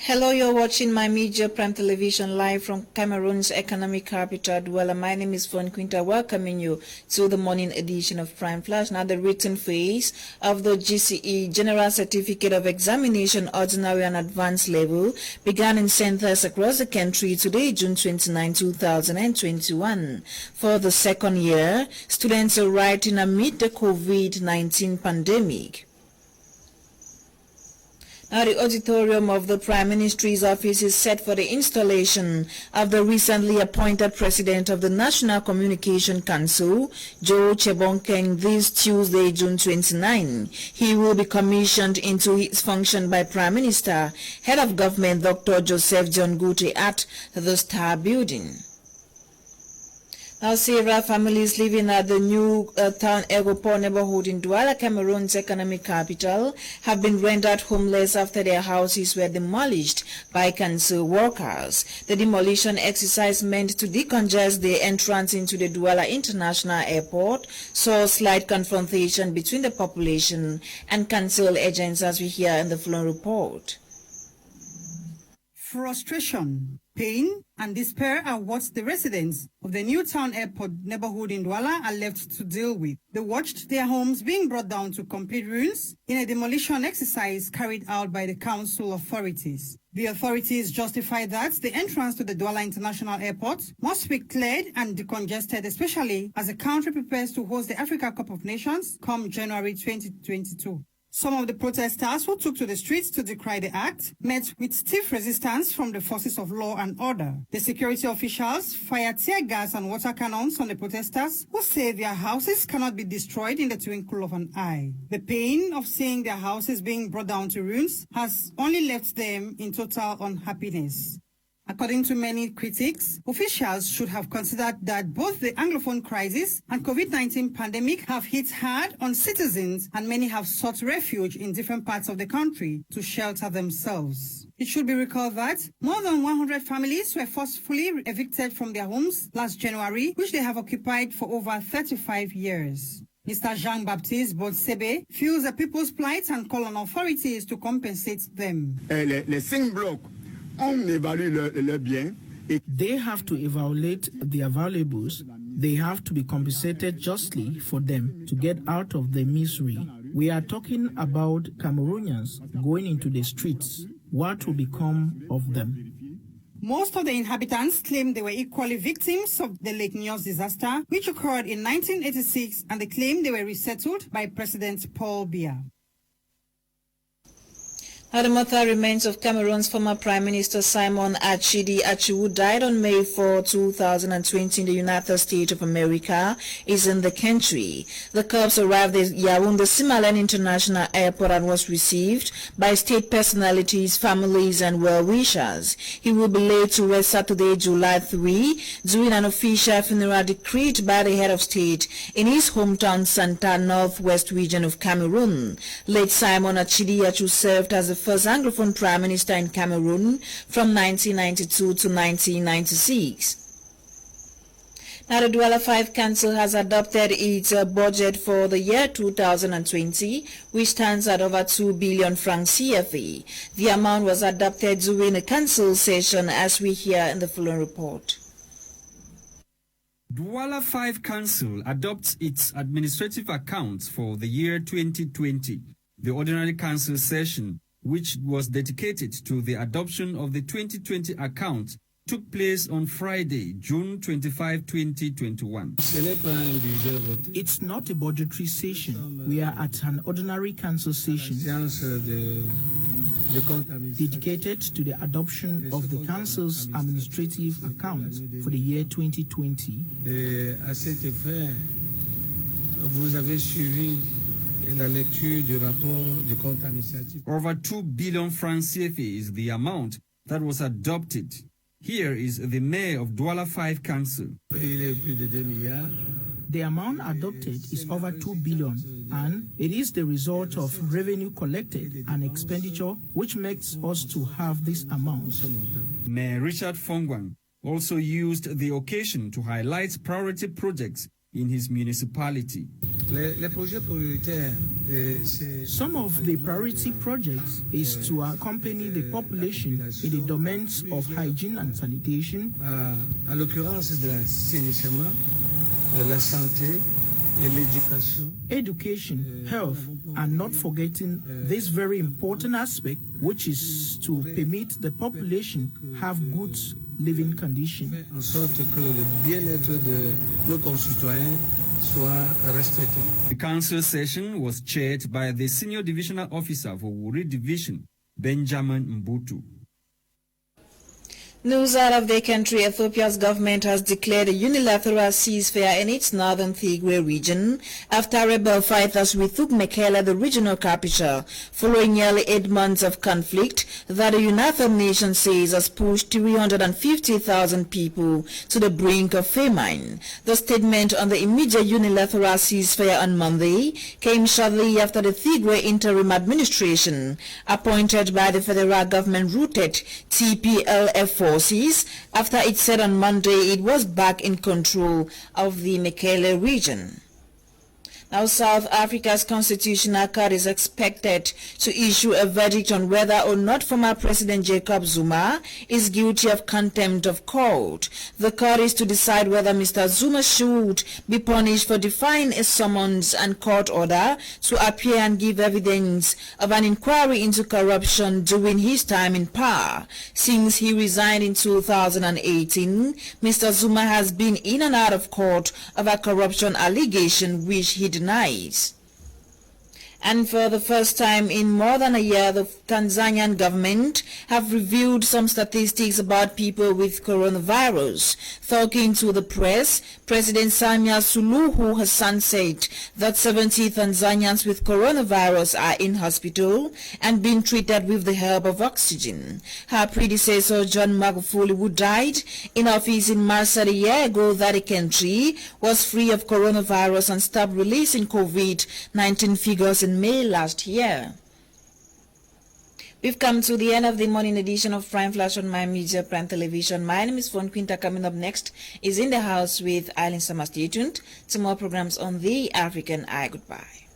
Hello, you're watching My Media Prime Television live from Cameroon's economic capital, Douala. My name is FON QUINTA, welcoming you to the morning edition of Prime Flash. Now, the written phase of the GCE General Certificate of Examination Ordinary and Advanced Level began in centers across the country today, June 29, 2021. For the second year, students are writing amid the COVID-19 pandemic. Now, the auditorium of the Prime Minister's office is set for the installation of the recently appointed President of the National Communication Council, Joe Chebonkeng, this Tuesday, June 29. He will be commissioned into his function by Prime Minister, Head of Government, Dr. Joseph John Gutte, at the Star Building. Now, several families living at the new town Airport neighborhood in Douala, Cameroon's economic capital, have been rendered homeless after their houses were demolished by council workers. The demolition exercise meant to decongest the entrance into the Douala International Airport saw a slight confrontation between the population and council agents, as we hear in the following report. Frustration, pain, and despair are what the residents of the New Town Airport neighborhood in Douala are left to deal with. They watched their homes being brought down to complete ruins in a demolition exercise carried out by the council authorities. The authorities justify that the entrance to the Douala International Airport must be cleared and decongested, especially as the country prepares to host the Africa Cup of Nations come January 2022. Some of the protesters who took to the streets to decry the act met with stiff resistance from the forces of law and order. The security officials fired tear gas and water cannons on the protesters, who say their houses cannot be destroyed in the twinkle of an eye. The pain of seeing their houses being brought down to ruins has only left them in total unhappiness. According to many critics, officials should have considered that both the Anglophone crisis and COVID-19 pandemic have hit hard on citizens, and many have sought refuge in different parts of the country to shelter themselves. It should be recalled that more than 100 families were forcefully evicted from their homes last January, which they have occupied for over 35 years. Mr. Jean-Baptiste Botsebe feels the people's plight and call on authorities to compensate them. Les 5 blocs. They have to evaluate their valuables. They have to be compensated justly for them to get out of the misery. We are talking about Cameroonians going into the streets. What will become of them? Most of the inhabitants claim they were equally victims of the Lake Nyos disaster, which occurred in 1986, and they claim they were resettled by President Paul Biya. Now, the mortal remains of Cameroon's former Prime Minister Simon Achidi Achiwu died on May 4, 2020 in the United States of America is in the country. The corpse arrived at Yaoundé Simalène International Airport and was received by state personalities, families, and well-wishers. He will be laid to rest Saturday, July 3, during an official funeral decreed by the head of state in his hometown Santa, northwest region of Cameroon. Late Simon Achidi Achiwu served as the first Anglophone Prime Minister in Cameroon from 1992 to 1996. Now, the Douala 5 Council has adopted its budget for the year 2020, which stands at over 2 billion francs CFA. The amount was adopted during a council session, as we hear in the following report. Douala 5 Council adopts its administrative accounts for the year 2020. The ordinary council session, which was dedicated to the adoption of the 2020 account, took place on Friday, June 25, 2021. It's not a budgetary session. We are at an ordinary council session dedicated to the adoption of the council's administrative accounts for the year 2020. Over 2 billion francs CFA is the amount that was adopted. Here is the mayor of Douala 5 Council. The amount adopted is over 2 billion, and it is the result of revenue collected and expenditure which makes us to have this amount. Mayor Richard Fongwang also used the occasion to highlight priority projects in his municipality. Some of the priority projects is to accompany the population in the domains of hygiene and sanitation, à l'occurrence de l'assainissement, la santé et l'éducation. Education, health, and not forgetting this very important aspect, which is to permit the population have good living conditions. En sorte que le bien-être de nos concitoyens soit respecté. The council session was chaired by the Senior Divisional Officer for Wuri Division, Benjamin Mbutu. News out of the country. Ethiopia's government has declared a unilateral ceasefire in its northern Tigray region after rebel fighters retook Mekelle, the regional capital, following nearly 8 months of conflict that the United Nations says has pushed 350,000 people to the brink of famine. The statement on the immediate unilateral ceasefire on Monday came shortly after the Tigray interim administration, appointed by the federal government-rooted TPLF forces, after it said on Monday it was back in control of the Mekelle region. Now, South Africa's Constitutional Court is expected to issue a verdict on whether or not former President Jacob Zuma is guilty of contempt of court. The court is to decide whether Mr. Zuma should be punished for defying a summons and court order to appear and give evidence of an inquiry into corruption during his time in power. Since he resigned in 2018, Mr. Zuma has been in and out of court over corruption allegation which he denies. And for the first time in more than a year, the Tanzanian government have revealed some statistics about people with coronavirus. Talking to the press, President Samia Suluhu Hassan said that 70 Tanzanians with coronavirus are in hospital and being treated with the help of oxygen. Her predecessor, John Magufuli, who died in office in March a year ago, that the country was free of coronavirus and stopped releasing COVID-19 figures in May last year. We've come to the end of the morning edition of Prime Flash on My Media Prime Television. My name is FON QUINTA. Coming up next is In the House with Eileen Summer. Stay tuned to more programs on the African Eye. Goodbye.